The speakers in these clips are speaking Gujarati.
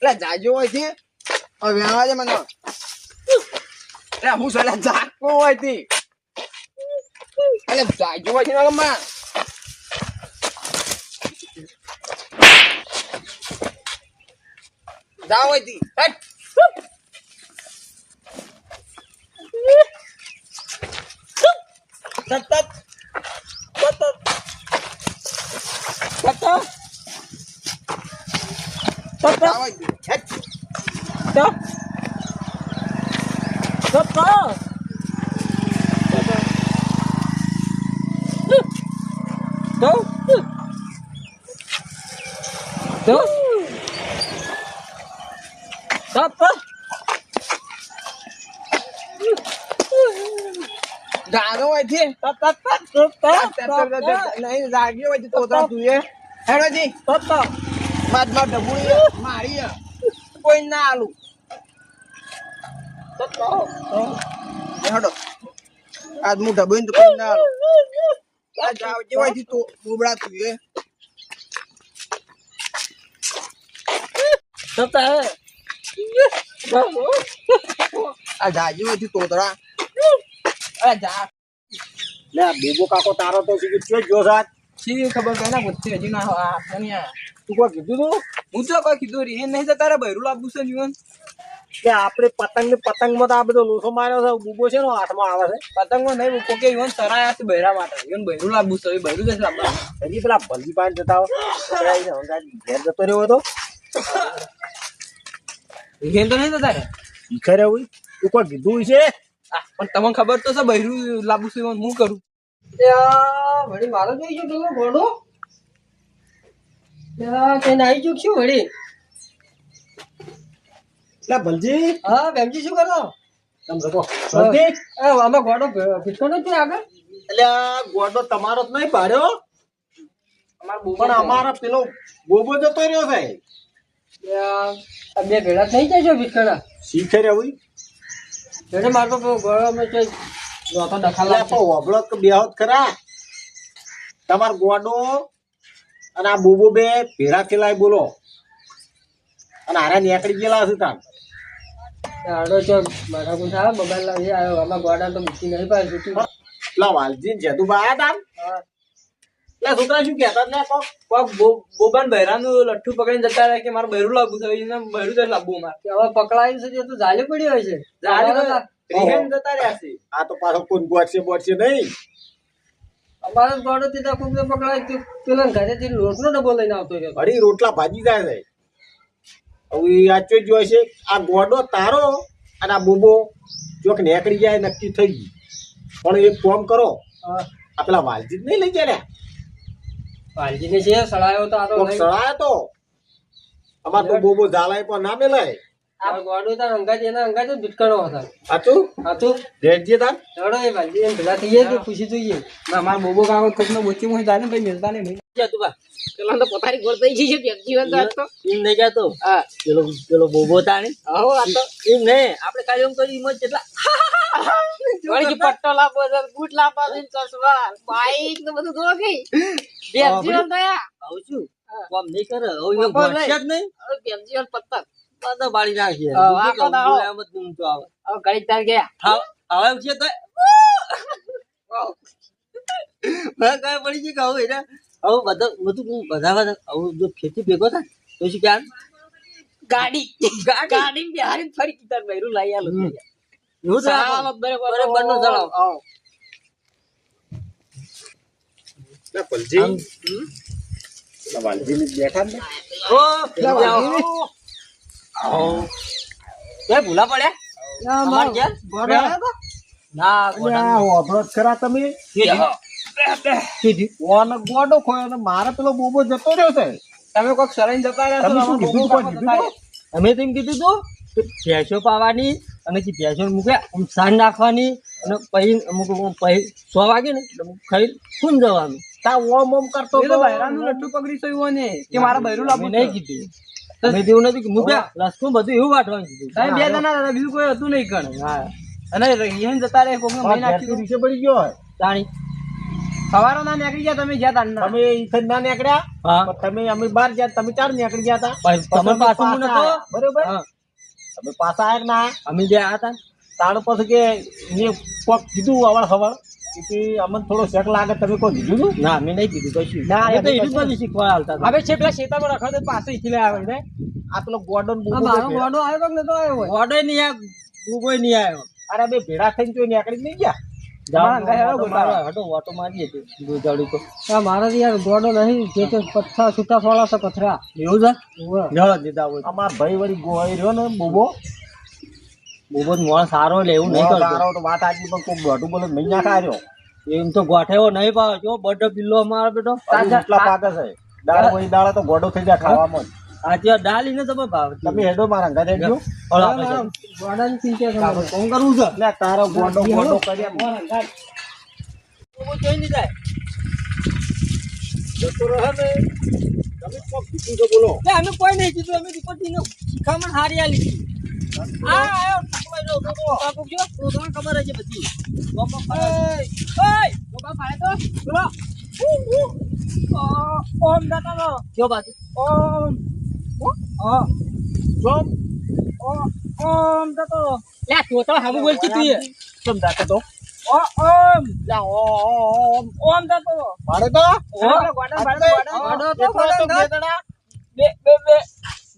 એટલે જાજો હોય છે હવે આવા દે મને એટલે હું સોલા જાગતો હોય છે એટલે જાજો હોય છે ને માં જાવ હોય છે જાગો હોય છે નહીં જાગ્યો હોય છે તો તું એ હેડોજી બાદમાં ડબુડી મારી કોઈ ના આલું હેડો આજ હું ડબુડી તો કોઈ ના આલું જાવજી હોય છે તો ઉબડા તું એ આ જાજી હોય છે તોતરા અરે જા લે બેબો કાકો તારો તો સીધી જો સાત સી ખબર કઈ ના પૂછતી હજી ના આ તું કોઈ કીધું તું હું તો કોઈ કીધું રી નહીં તો તારે બૈરું લાવવું છે જીવન કે આપણે પતંગમાં તો આ બધો લોસો માર્યો છે બુબો છે ને હાથમાં આવે છે પતંગમાં નહીં કોકે ઈવન સરાયા છે બૈરા માટે ઈવન બૈરું લાવવું છે બૈરું જશે લાવવા હજી પેલા ભલજી પાન જતા ઘેર જતો રહ્યો હતો ઘેર તો નહીં તો તારે શીખર એવું તું કોઈ કીધું છે પણ તમને ખબર તો છે બૈરું લાવવું છે ઈવન હું કરું વળી મારો જોઈ ગયો પેલો ઘોડો કઈ નાઈ ચૂક છું વળી એટલે ભલજી હા બેમજી શું કરો તમે જતો ભલજી આમાં ઘોડો ફીટકો નથી આગળ એટલે આ ગોડો તમારો જ નહીં પાડ્યો પણ અમારો પેલો બોબો જતો રહ્યો છે બે ભેળા થઈ જાય છે ફીટકડા શીખર એવું એટલે મારો પેલો ઘોડો અમે તો દખાલા ઓબળો બેહોત ખરા તમારો ગોડો અને આ બોબો બે ભેળા થયેલા બોલો અને હારા નીકળી ગયેલા છે તાર આડો ચો મારા કું થાય મોબાઈલ લાવી આવ્યો આમાં ગોડા તો મૂકી નહીં પાડે પેલા વાલજી જેતુબા આયા તા એટલે છોકરા શું કહેતા ને કોક બોબાન બૈરાનું લઠ્ઠું પકડીને જતા રહે કે મારું બૈરું લાવવું છે એને બૈરું જ લાવવું મારે હવે પકડાયું છે તો જાલે પડી હોય છે રીહેન જતા રહ્યા છે આ તો પાછો કોણ બોટશે નહીં અમારો ગોડો તીધા ખૂબ પકડાય પેલા ઘરેથી લોટનો ડબ્બો લઈને આવતો રહ્યો ઘડી રોટલા ભાજી જાય છે હવે આ ચો જોઈ છે આ ગોડો તારો અને આ બોબો જોક નીકળી જાય નક્કી થઈ ગઈ પણ એક કામ કરો આ પેલા વાલજી નહીં લઈ જાય વાલજીને છે સળાયો તો આ તો સળાયો તો અમાર તો બોબો ઝાલાય પણ ના મેલાય આ ગોડો તો અંગાજી એના અંગાજી ભીટકણો હતા હાચું રેડજે તાર ચડો એ વાલજી એમ ભેગા થઈએ કે ખુશી જોઈએ મારા બોબો કાકો કોકનો બોચી માં જાને ભાઈ મિલતા ને ભાઈ તું બા પેલા તો પોતાની ગોળ થઈ ગઈ છે જીવન તો એમ નહીં જાતો હા પેલો બોબો તાણી હો આ તો એમ નહીં આપણે કાલે એમ કરી મોજ જેટલા વળી પટ્ટો લાપો છે બૂટ લાપો છે ચશ્મા બાઈક ને બધું જો ગઈ જીવન દયા આવું છું કોમ નહીં કરે હવે ગોળશે જ નહીં હવે જીવન પત્તા તો બાળી નાખીએ આખો દાડો એમ જ ઊંચો આવે હવે ઘડી તાર ગયા હવે છે તો મેં કઈ પડી ગઈ કહું એને હવે બધા હવે જો ખેતી ભેગો થાય તો શું ક્યાં ગાડી બિહારી ફરી તાર બૈરું લઈ આલો એવું બરાબર નો ચલાવ ભલજી વાલજી બેઠા ને ભૂલા પડ્યા ખરા તમે ગોડો ખોયો મારે પેલો બોબો જતો રહ્યો છે તમે કોક સરાઈને જતા રહ્યા અમે તો એમ કીધું તું ભેંસો પાવાની અને ભેંસો મૂકે સાંજ નાખવાની અને પછી અમુક પછી 100 વાગે ને ખાઈ ખૂન જવાનું તા ઓમ ઓમ કરતો તો બૈરાનું લઠ્ઠું પકડી સયો ને કે મારા બૈરું લાવવું નહીં કીધું તમે તેવું નથી કે મૂકે લસકું બધું એવું વાટવાનું કીધું તમે બે જણા હતા બીજું કોઈ હતું નહીં કણ હા અને રીહેન જતા રહે કોકનો મહિના આખી રીસે પડી ગયો હોય તાણી સવારો ના નીકળી ગયા તમે જ્યાં તારના તમે ઈથન ના નીકળ્યા હા પણ તમે અમે બહાર ગયા તમે ચાર નીકળી ગયા હતા તમે પાછું હું નતો બરોબર હા તમે પાછા આયા કે ના અમે જે આયા હતા તાણ પછી કે મેં કોક કીધું અવળ ખબર કે અમને થોડો શેક લાગે તમે કોઈ કીધું તું ના અમે નહીં કીધું કશું ના, અમે તો અમે એટલું જ કશું બધું શીખવા હાલતા હતા હવે છે પેલા શેતામાં રખડતો પાછો ઈથી આવે ને આ પેલો ગોડન મારો ગોડો આવ્યો કે નતો આવ્યો હોય ઓર્ડર નહીં આવ્યો કોઈ નહીં આવ્યો અરે બે ભેડા થઈને તો નીકળી જ નહીં ગયા તમારા ઘરે હેરો ગોટાળો. હટો ઓટો મારીએ તે દૂધાડી તો મારા યાર ગોડો નહીં જે તે પથ્થા છૂટા ફોડા છે પથરા એવું છે જવા દીધા હોય અમાર ભાઈ વળી ગોઈ રહ્યો ને બોબો બહુ મોણ સારો એટલે એવું નહીં કરતો તારો તો વાત આજી પણ કોક દોઢું બોલે નહીં નાખા રહ્યો એમ તો ગોઠેવો નહીં પાવે જો બડો બિલ્લો અમારો બેટો એટલા પાકે છે દાળ કોઈ દાળ તો ગોડો થઈ જાય ખાવામાં આ ત્યાં ડાલી ને તમે ભાવ તમે હેડો મારા ઘરે હેડજો ગોડાની ચિંતા કરો કોણ કરવું છે એટલે તારો ગોડો ગોડો કરી એમ હું જોઈ નહીં જાય જતો રહે ને તમે કોક કીધું તો બોલો એટલે અમે કોઈ નહીં કીધું અમે દીપકજીને શિખામણ હારી આલી આ આયો ઠકવાઈ લો બાપુ જો તો તમને ખબર હશે બધી બાપા ઓય બાપા ફાળે તો બોલો ઓમ દાતા લો જો બાજુ ઓમ જોમ ઓમ દાતો લે તો હામુ બોલતી તું એ કેમ દાતે તો ઓમ લા ઓમ દાતો મારે તો ગોડો તો બે જણા બે બે બે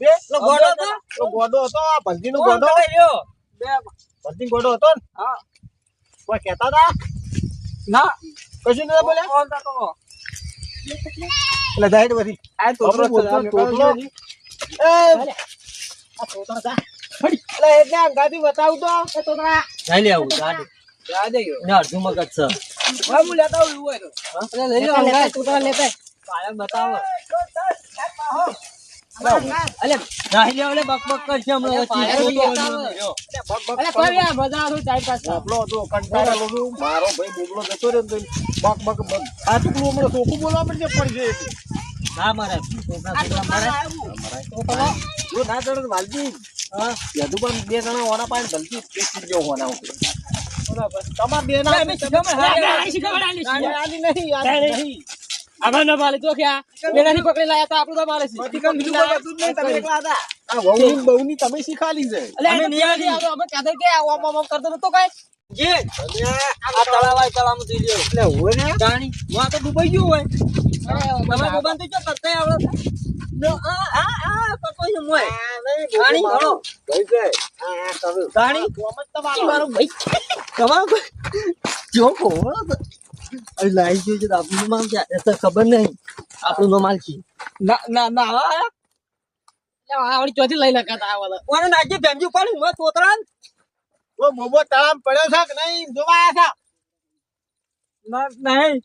બે લો ગોડો તો તો ગોડો હતો આ ભલતીનો ગોડો ગોડો રહ્યો બે ભલતી ગોડો હતો ને હા કોઈ કહેતા હતા ના કશું નતા બોલ્યા ઓમ દાતો એટલે જાય વધી આ તોતરો તોતરો તોતરો એ આ તોતરો જા એટલે એટલે અંગાથી બતાવું તો એ તોતરા લઈ લે આવું ગાડી જા દે ને અડધું મગજ છે હવે હું લેતા આવું એવું હોય તો અરે લઈ લો અંગા તોતરા લેતા પાયા બતાવો અલે રાહી લે બક બક કરશે હમણાં વચ્ચે અલે કોઈ આ બધા તો ટાઈમ પાસ બોબલો તો કંટાળેલો છું મારો ભાઈ બોબલો જતો રહ્યો ને તો બક બક આ ટુકડું હમણાં ચોખ્ખું બોલવા પડશે પડી જાય ના મારે જો ના ચડે વાલજી હા યદુ પણ બે જણા ઓના પાડે ભલતી ટેસ્ટ જેવો હોના ઉપર બરાબર તમાર બે ના અમે શીખવાડ આલી નહીં આલી નહીં આમાં ન માલે તો ક્યાં બેનાથી પકડી લાયા તો આપણું તો મારે છે બધી કામ બીજું કોઈ હતું જ નહીં તમે એકલા હતા આ વહુની બહુની તમે શીખાલી છે અલે અમે નિયાલી અમે કહેતા કે ઓમ ઓમ કરતો નતો કઈ જે આ તળાવાય તળામાં જોઈ લ્યો એટલે હોય ને જાણી વા તો ડૂબાઈ ગયું હોય તમે મોબાઈલ તો જો કરતા આવડે નો આ કરતો છે મોય જાણી હળો ગઈ છે આ તમે જાણી કોમ જ તમારો મારો ભાઈ તમારો જો કોણ અરે લાઈ ગયો છે આપણું નામ છે એ તો ખબર નહીં આપણું નામ માલ છે ના ના ના આવડી ચોથી લઈ લખાતા આવા ઓને નાજે ભેંજી પાડી મત તોતરા ઓ મોબો તળામ પડ્યો છે કે નહીં જોવા આયા ના નહીં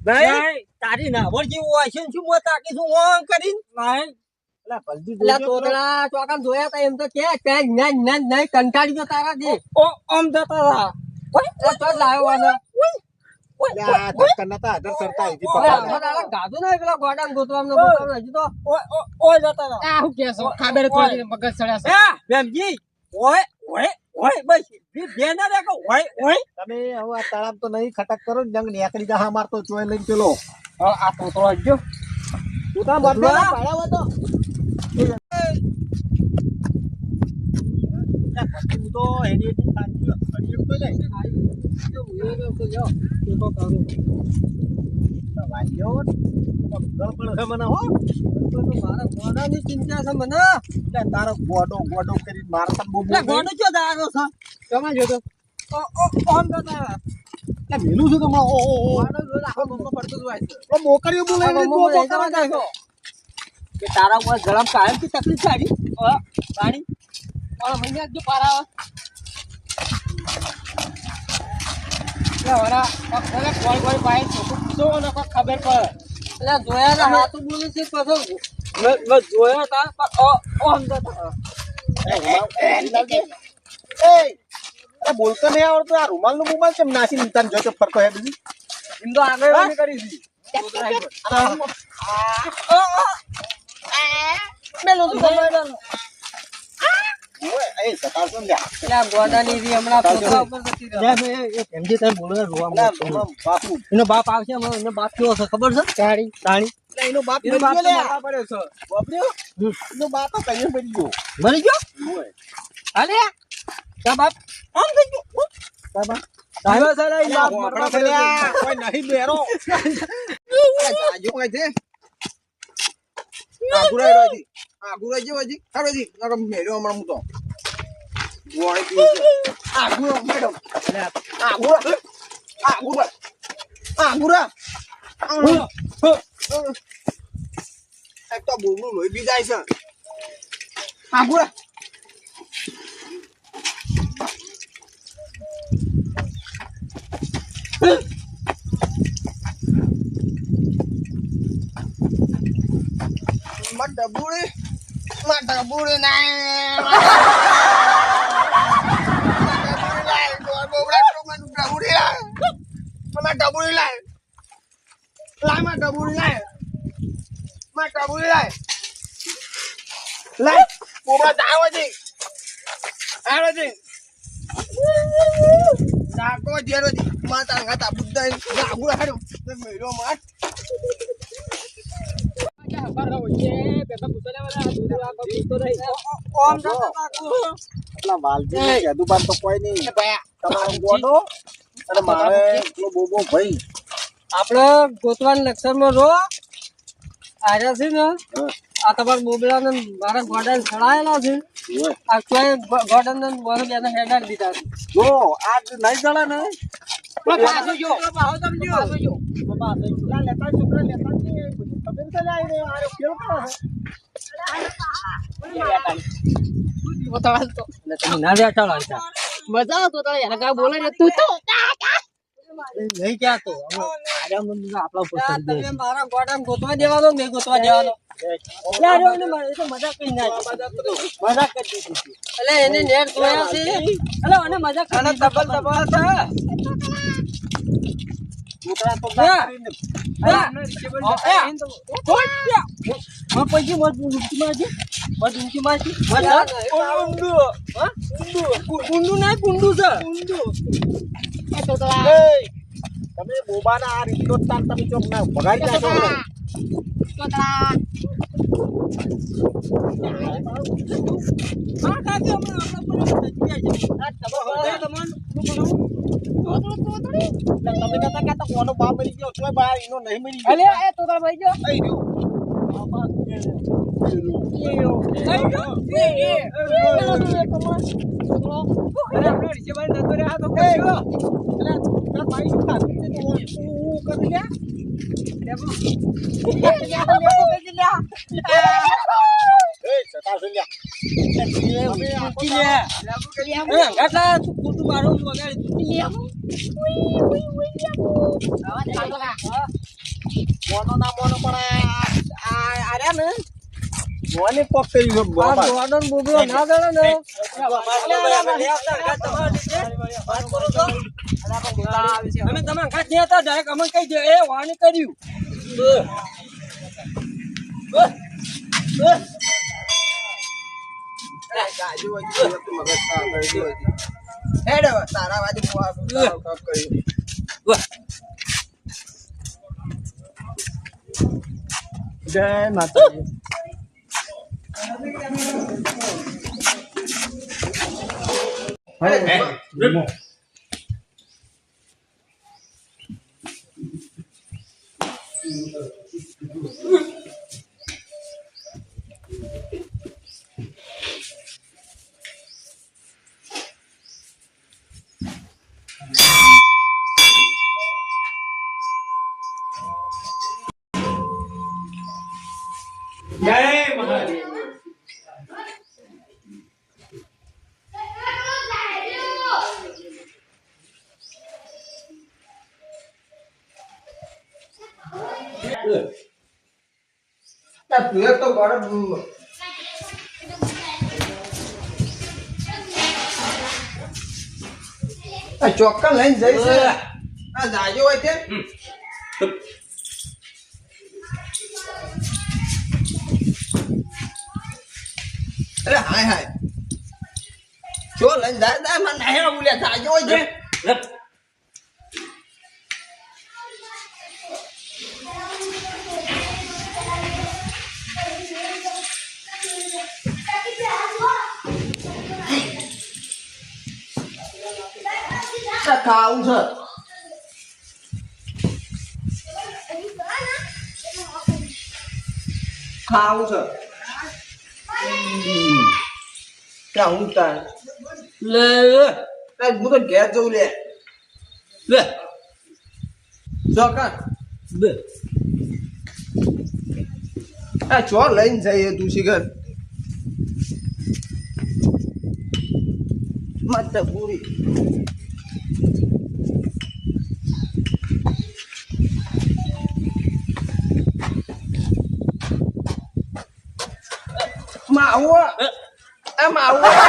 નહીં તારી ના વળ જેવું હોય છે શું મોત તાકી શું ઓમ કરી નહીં એટલે ભલતી એટલે તોતરા ચોકામ જોયા તા એમ તો કે ત્યાં ના ના નહીં કંટાળી ગયો તારા જે ઓ ઓમ જતા હતા ઓય તો લાવ્યો વાના આ ધક્કા નતા આદર સરતા હતી પકડા ગાધો ના પેલા ગોડામ ગોતવામ હજી તો ઓય જતા હતા આ હું કેસો ખાબર થોડી મગજ સડ્યા છે બેમજી ઓય ઓય ઓય બસ બે ના રે કે ઓય ઓય તમે હવે આ તળામ તો નહીં ખટક કરો ને જંગ નીકળી જા મારતો ચોય લઈને પેલો આ તો જો તું તા બદલે ના પાડ્યો હતો હું તો હેડી હેડી ખાતી હડી તો લે વાલ્યો ગળપણ છે મને હો મારા ગોડાની ચિંતા છે મને એટલે તારો ગોડો ગોડો કરીને મારતા બહુ ગોડો ચો દારો છે તમે જોતો ઓમ જતા એટલે મેલું છું તો ઓ ઓ ઓ પડતો જ હોય છે ઓ મોકરીઓ બોલાવી મોકરવા જાય કે તારા ઉપર ગરમ કાયમ થી તકલીફ સાડી પાણી ઓલા મહિના જો પારા વરા પકડે કોલ કોલ પાય તો ને ખબર પડે એટલે જોયા ના હાથું બોલી છે પછી મેં જોયા તા ઓમ જતા એ બોલતો નહીં આવડતો આ રૂમાલ નો મોબાઈલ કેમ નાસી નિતાન જોતો ફરકો હે બીજી એમ તો આગળ કરી દી મેલો તો ઓય એ સતાવશો ને એટલે આ ગોડાની રી હમણાં પોતા ઉપર જતી રહે. એમજી સાહેબ બોલો રોવા બાપુ એનો બાપ આવશે એનો બાપ કેવો છે ખબર છે તાણી એનો બાપ એનો બાપ મરી તો ગયો મરવા પડ્યો છે. બાપર્યો એનો બાપ તો કઈ મરી ગયો મરી ગયો ઓય અલે તા બાપ આમ થઈ ગયો તા બાપ દિવસ અરે ઈ બાપ મરવા વાપરા પડ્યો લ્યા કોઈ નહીં બેરો છે. આ જાજો કઈ છે આગુરા રોજી આગુરા જેવો હજી હારોજી નકર મેર્યો હમણાં હું તો ગોળી પીવું છે. આગુરો મેડમ આગુરા એક તો બોબનું લોહી પી જાય છે. આગુરા Mata buri naik. Mata buri lain. Lai mata buri lain. Mata buri lain. Lai, bubra tahu aja. Ada sih. Sako dia aja. Mata nggak tak buddha ini. Nggak gula aduh. Melo mat. એટલા વાલજી કીધું બાર તો કોઈ નહીં તમારો ગોડો અને મારે પેલો બોબો ભાઈ આપણે ગોતવાન લક્ષણમાં રો આવ્યા છે ને આ તમારા બોબડા ને મારા ગોડા ચડાયેલા છે આ કોઈ ગોડા ને મારો બેના હેડા દીધા છે જો આજ નહીં જડે ને પાછો જો છોકરા લેતા ખબર તો જાય રે આરે કેવું કરે એટલે તમે ના બેઠા લાગતા મજા આવતો તારે એને કાંઈ બોલે ને તું તો નહીં ક્યાં તો આપણા ઉપર કરી દે મારા ગોડા ગોતવા દેવાનો મેં ગોતવા દેવાનો યાર એને મારે તો મજાક કરી નાખી મજાક કરી દીધી એટલે એને નેટ જોયા છે એટલે એને મજાક કરી ડબલ ડબલ છે. છોકરા તો તમે બોબાના આ રીતો તાર તમે ચોક ના ભગાડી નાખો તમે કહેતા કે કોનો બાપ મરી ગયો તોય બા એનો નહીં મરી ગયો અલે એ તો તાર ભાઈ જો થઈ રહ્યો મોનો ના મોનો પણ આર્યા ને મોને કોક કર્યું ગોડન બોબલો ના દળે ને અમે તમે ઘાટ નહીં હતા ડાયરેક્ટ અમને કહી દે એ વાણી કર્યું હેડ હવે તારા વાજે હું આ કર્યું. જય માતાજી તું એક તો ગોળ ચોક્કસ લઈને જઈશ આ જાજો હોય છે. અરે હાય હાય જો લઈને જાય મને નહીં બોલ્યા થાય હોય છે ખાવું છે ખાવું છે ત્યાં હું તાર લે હું તો ઘેર જવું લે લે જો કા બે આ ચો લઈને જઈએ તું શિખર મત પૂરી માવો એ માવો